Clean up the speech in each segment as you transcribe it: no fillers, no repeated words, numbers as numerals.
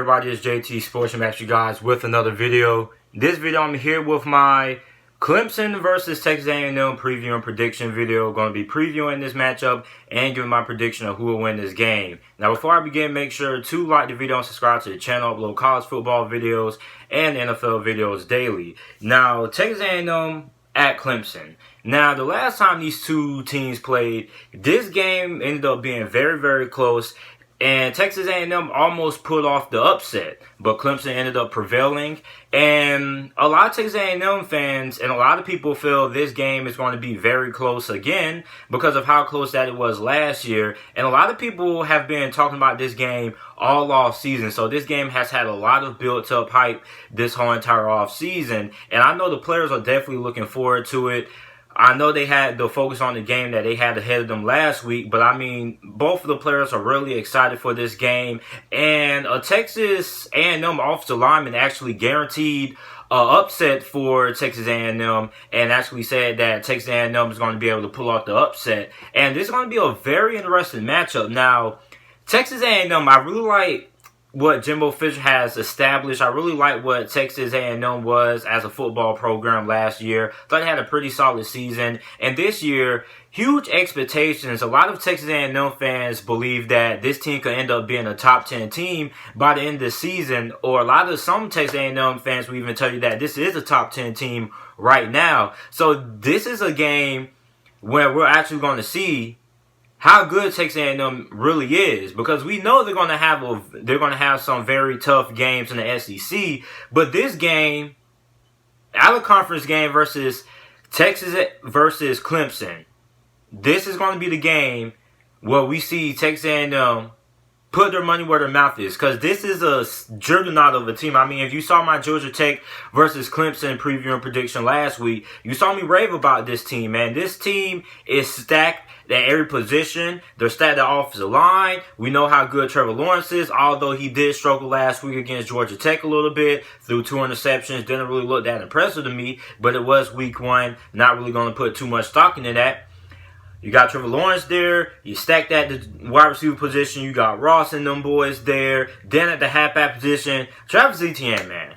everybody? It's JT Sports. I'm back, you guys, with another video. This video, I'm here with my Clemson versus Texas A&M preview and prediction video. Going to be previewing this matchup and giving my prediction of who will win this game. Now, before I begin, make sure to like the video and subscribe to the channel. I upload college football videos and NFL videos daily. Now, Texas A&M at Clemson. Now, the last time these two teams played, this game ended up being very, very close. And Texas A&M almost pulled off the upset, but Clemson ended up prevailing. And a lot of Texas A&M fans and a lot of people feel this game is going to be very close again because of how close that it was last year. And a lot of people have been talking about this game all off season. So this game has had a lot of built-up hype this whole entire off season. And I know the players are definitely looking forward to it. I know they had the focus on the game that they had ahead of them last week, but I mean, both of the players are really excited for this game. And a Texas A&M offensive lineman actually guaranteed an upset for Texas A&M and actually said that Texas A&M is going to be able to pull off the upset. And this is going to be a very interesting matchup. Now, Texas A&M, I really like what Jimbo Fisher has established. I really like what Texas A&M was as a football program last year. Thought they had a pretty solid season. And this year, huge expectations. A lot of Texas A&M fans believe that this team could end up being a top 10 team by the end of the season. Or some Texas A&M fans will even tell you that this is a top 10 team right now. So this is a game where we're actually going to see how good Texas A&M really is, because we know they're going to have some very tough games in the SEC. But this game, out of conference game versus Texas versus Clemson, this is going to be the game where we see Texas A&M put their money where their mouth is, because this is a juggernaut of a team. I mean, if you saw my Georgia Tech versus Clemson preview and prediction last week, you saw me rave about this team, man. This team is stacked at every position. They're stacked at offensive line. We know how good Trevor Lawrence is, although he did struggle last week against Georgia Tech a little bit, threw 2 interceptions. Didn't really look that impressive to me, but it was week 1. Not really going to put too much stock into that. You got Trevor Lawrence there. You stacked at the wide receiver position. You got Ross and them boys there. Then at the halfback position, Travis Etienne, man.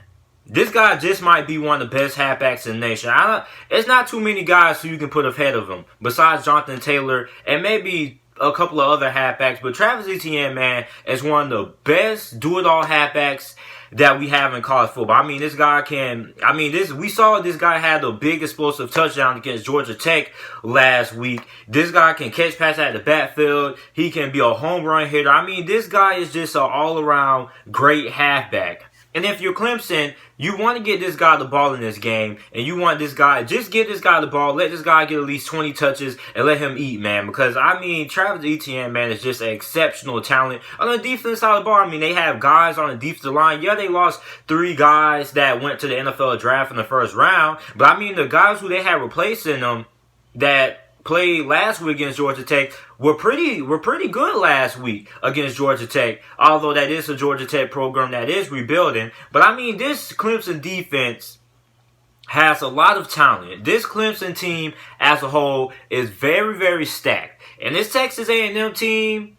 This guy just might be one of the best halfbacks in the nation. It's not too many guys who you can put ahead of him, besides Jonathan Taylor and maybe a couple of other halfbacks. But Travis Etienne, man, is one of the best do-it-all halfbacks that we have in college football. I mean, this guy can, we saw this guy had a big explosive touchdown against Georgia Tech last week. This guy can catch passes at the backfield. He can be a home run hitter. I mean, this guy is just an all-around great halfback. And if you're Clemson, you want to get this guy the ball in this game, and you want this guy, just get this guy the ball, let this guy get at least 20 touches, and let him eat, man. Because, I mean, Travis Etienne, man, is just an exceptional talent. On the defense side of the ball, I mean, they have guys on the defensive line. Yeah, they lost 3 guys that went to the NFL draft in the first round, but, I mean, the guys who they had replacing them that played last week against Georgia Tech were pretty good last week against Georgia Tech, although that is a Georgia Tech program that is rebuilding. But I mean, this Clemson defense has a lot of talent. This Clemson team as a whole is very, very stacked. And this Texas A&M team,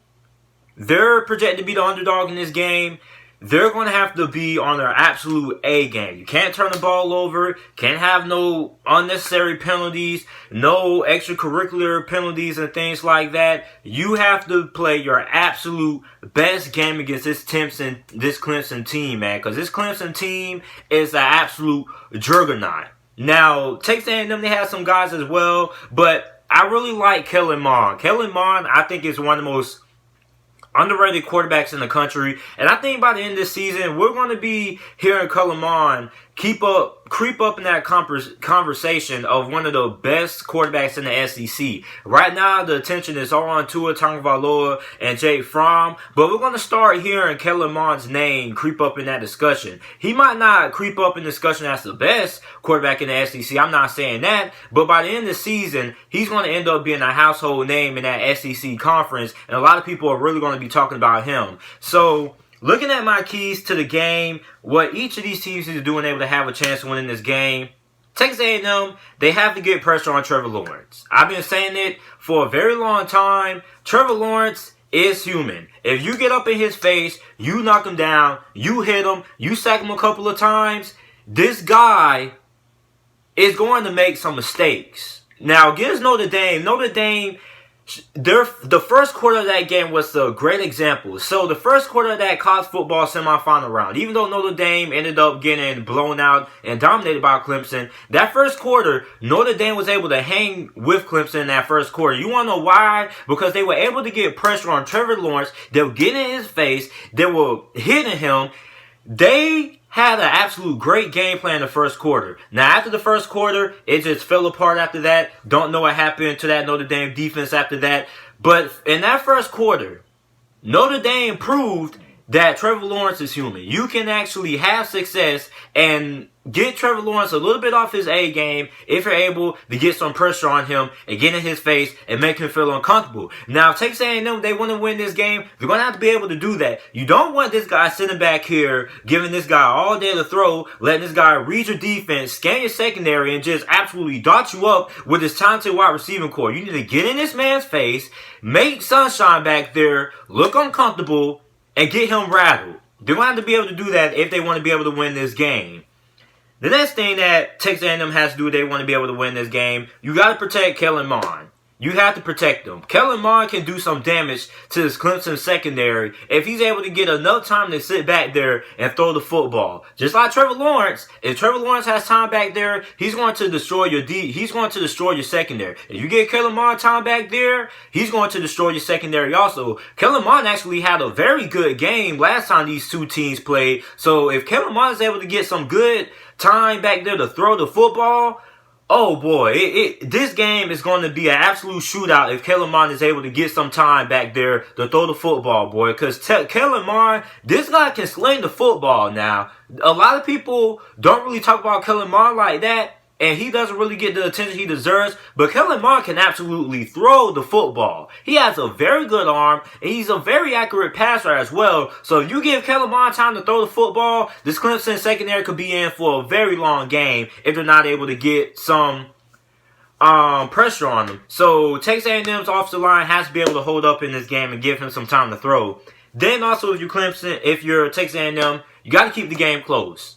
they're projected to be the underdog in this game. They're going to have to be on their absolute A game. You can't turn the ball over. Can't have no unnecessary penalties. No extracurricular penalties and things like that. You have to play your absolute best game against this Clemson team, man. Because this Clemson team is an absolute juggernaut. Now, Texas A&M, they have some guys as well. But I really like Kellen Mond. Kellen Mond, I think, is one of the most underrated quarterbacks in the country, and I think by the end of this season, we're going to be hearing Kellen Mond creep up in that conversation of one of the best quarterbacks in the SEC. Right now, the attention is all on Tua Tagovailoa and Jake Fromm, but we're going to start hearing Kellen Mond's name creep up in that discussion. He might not creep up in discussion as the best quarterback in the SEC. I'm not saying that, but by the end of the season, he's going to end up being a household name in that SEC conference, and a lot of people are really going to be talking about him. So, looking at my keys to the game, what each of these teams is doing able to have a chance of winning this game, Texas A&M, they have to get pressure on Trevor Lawrence. I've been saying it for a very long time. Trevor Lawrence is human. If you get up in his face, you knock him down, you hit him, you sack him a couple of times, this guy is going to make some mistakes. Now, against Notre Dame, the first quarter of that game was a great example. So the first quarter of that college football semifinal round, even though Notre Dame ended up getting blown out and dominated by Clemson, that first quarter, Notre Dame was able to hang with Clemson in that first quarter. You want to know why? Because they were able to get pressure on Trevor Lawrence. They were getting in his face. They were hitting him. They had an absolute great game plan in the first quarter. Now, after the first quarter, it just fell apart after that. Don't know what happened to that Notre Dame defense after that. But in that first quarter, Notre Dame proved that Trevor Lawrence is human. You can actually have success and get Trevor Lawrence a little bit off his A game if you're able to get some pressure on him and get in his face and make him feel uncomfortable. Now, if Texas A&M, they want to win this game, they're going to have to be able to do that. You don't want this guy sitting back here, giving this guy all day to throw, letting this guy read your defense, scan your secondary, and just absolutely dot you up with his talented wide receiving core. You need to get in this man's face, make Sunshine back there look uncomfortable, and get him rattled. They're going to have to be able to do that if they want to be able to win this game. The next thing that Texas A&M has to do if they want to be able to win this game, you got to protect Kellen Mond. You have to protect him. Kellen Mond can do some damage to this Clemson secondary if he's able to get enough time to sit back there and throw the football. Just like Trevor Lawrence, if Trevor Lawrence has time back there, he's going to destroy your secondary. If you get Kellen Mond time back there, he's going to destroy your secondary also. Kellen Mond actually had a very good game last time these two teams played. So if Kellen Mond is able to get some good time back there to throw the football, oh boy, this game is going to be an absolute shootout if Kellen Mond is able to get some time back there to throw the football, boy. Because Kellen Mond, this guy can sling the football now. A lot of people don't really talk about Kellen Mond like that, and he doesn't really get the attention he deserves. But Kellen Mond can absolutely throw the football. He has a very good arm, and he's a very accurate passer as well. So if you give Kellen Mond time to throw the football, this Clemson secondary could be in for a very long game if they're not able to get some pressure on them. So Texas A&M's offensive line has to be able to hold up in this game and give him some time to throw. Then also if you're Texas A&M, you got to keep the game close.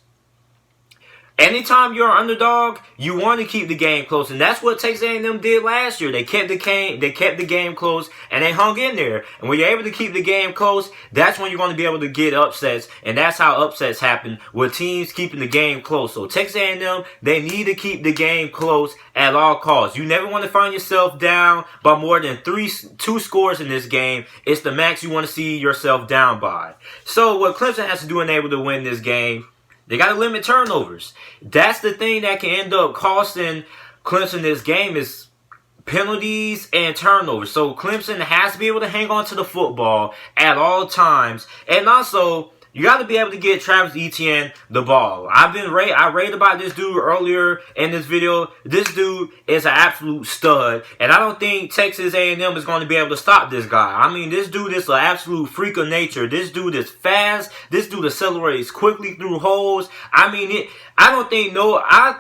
Anytime you're an underdog, you want to keep the game close, and that's what Texas A&M did last year. They kept the game close, and they hung in there. And when you're able to keep the game close, that's when you're going to be able to get upsets, and that's how upsets happen with teams keeping the game close. So Texas A&M, they need to keep the game close at all costs. You never want to find yourself down by more than two scores in this game. It's the max you want to see yourself down by. So what Clemson has to do in able to win this game, they got to limit turnovers. That's the thing that can end up costing Clemson this game is penalties and turnovers. So Clemson has to be able to hang on to the football at all times. And also, you got to be able to get Travis Etienne the ball. I raved about this dude earlier in this video. This dude is an absolute stud, and I don't think Texas A&M is going to be able to stop this guy. I mean, this dude is an absolute freak of nature. This dude is fast. This dude accelerates quickly through holes. I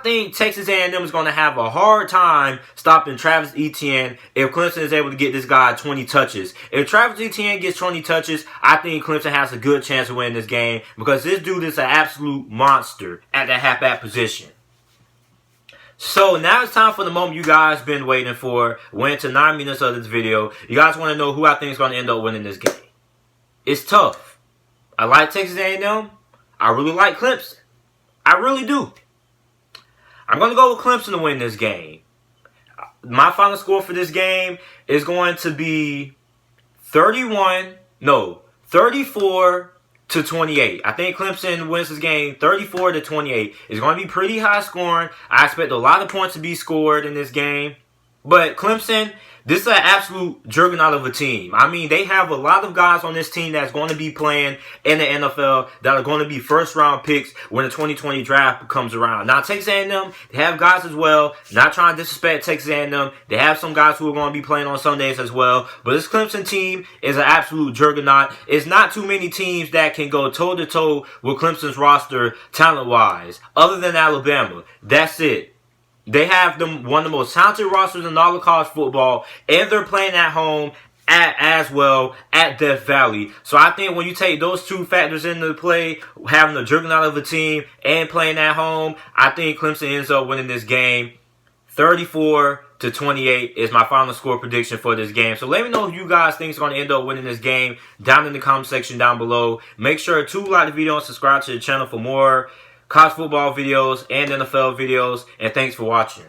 think Texas A&M is going to have a hard time stopping Travis Etienne if Clemson is able to get this guy 20 touches. If Travis Etienne gets 20 touches, I think Clemson has a good chance of winning this game because this dude is an absolute monster at the halfback position. So now it's time for the moment you guys been waiting for. Went to 9 minutes of this video. You guys want to know who I think is going to end up winning this game. It's tough. I like Texas A&M. I really like Clemson. I really do. I'm going to go with Clemson to win this game. My final score for this game is going to be 34 to 28. I think Clemson wins this game 34 to 28. It's going to be pretty high scoring. I expect a lot of points to be scored in this game. But Clemson, this is an absolute juggernaut of a team. I mean, they have a lot of guys on this team that's going to be playing in the NFL that are going to be first-round picks when the 2020 draft comes around. Now, Texas A&M, they have guys as well. Not trying to disrespect Texas A&M. They have some guys who are going to be playing on Sundays as well. But this Clemson team is an absolute juggernaut. It's not too many teams that can go toe-to-toe with Clemson's roster talent-wise, other than Alabama. That's it. They have one of the most talented rosters in all of college football, and they're playing at home as well at Death Valley. So I think when you take those two factors into play, having the juggernaut of a team and playing at home, I think Clemson ends up winning this game. 34-28 is my final score prediction for this game. So let me know who you guys think is going to end up winning this game down in the comment section down below. Make sure to like the video and subscribe to the channel for more college football videos and NFL videos. And thanks for watching.